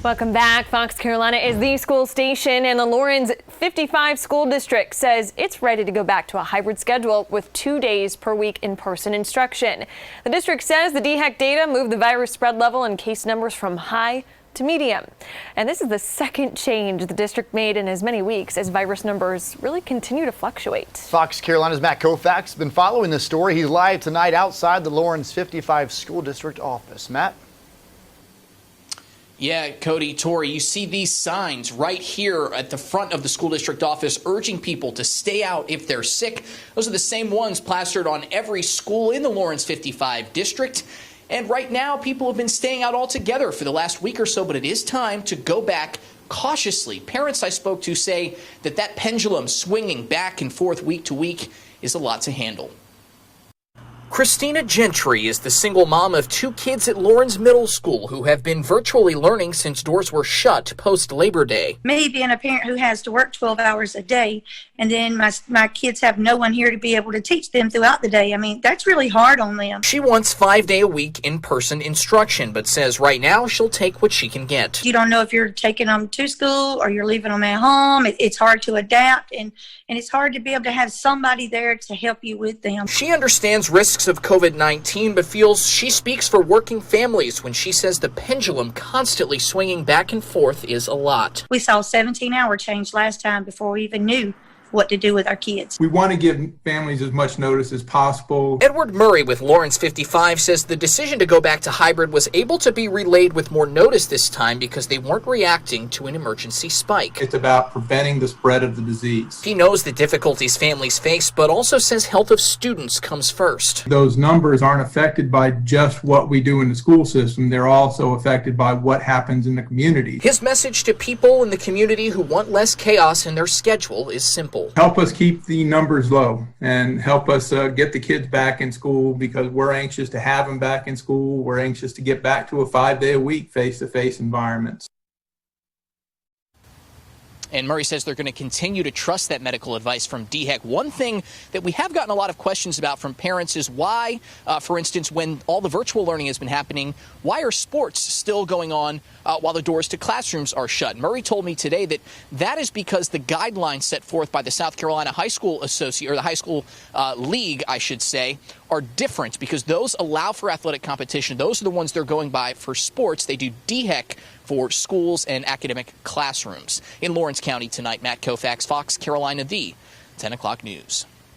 Welcome back. Fox Carolina is the school station, and the Lawrence 55 School District says it's ready to go back to a hybrid schedule with 2 days per week in-person instruction. The district says the DHEC data moved the virus spread level and case numbers from high to medium. And this is the second change the district made in as many weeks as virus numbers really continue to fluctuate. Fox Carolina's Matt Kaufax has been following this story. He's live tonight outside the Lawrence 55 School District office. Matt? Yeah, Cody, Tori, you see these signs right here at the front of the school district office urging people to stay out if they're sick. Those are the same ones plastered on every school in the Lawrence 55 district. And right now, people have been staying out altogether for the last week or so, but it is time to go back cautiously. Parents I spoke to say that that pendulum swinging back and forth week to week is a lot to handle. Christina Gentry is the single mom of 2 kids at Lawrence Middle School who have been virtually learning since doors were shut post-Labor Day. Me being a parent who has to work 12 hours a day, and then my kids have no one here to be able to teach them throughout the day. I mean, that's really hard on them. She wants 5-day-a-week in-person instruction, but says right now she'll take what she can get. You don't know if you're taking them to school or you're leaving them at home. It's hard to adapt, and it's hard to be able to have somebody there to help you with them. She understands risks of COVID-19, but feels she speaks for working families when she says the pendulum constantly swinging back and forth is a lot. We saw a 17-hour change last time before we even knew what to do with our kids. We want to give families as much notice as possible. Edward Murray with Lawrence 55 says the decision to go back to hybrid was able to be relayed with more notice this time because they weren't reacting to an emergency spike. It's about preventing the spread of the disease. He knows the difficulties families face, but also says health of students comes first. Those numbers aren't affected by just what we do in the school system. They're also affected by what happens in the community. His message to people in the community who want less chaos in their schedule is simple. Help us keep the numbers low and help us get the kids back in school, because we're anxious to have them back in school. We're anxious to get back to a 5-day-a-week face-to-face environment. And Murray says they're going to continue to trust that medical advice from DHEC. One thing that we have gotten a lot of questions about from parents is why, for instance, when all the virtual learning has been happening, why are sports still going on while the doors to classrooms are shut? Murray told me today that that is because the guidelines set forth by the South Carolina High School Association, or the High School League, I should say, are different because those allow for athletic competition. Those are the ones they're going by for sports. They do DHEC for schools and academic classrooms. In Lawrence County tonight, Matt Kaufax, Fox Carolina, the 10 o'clock news.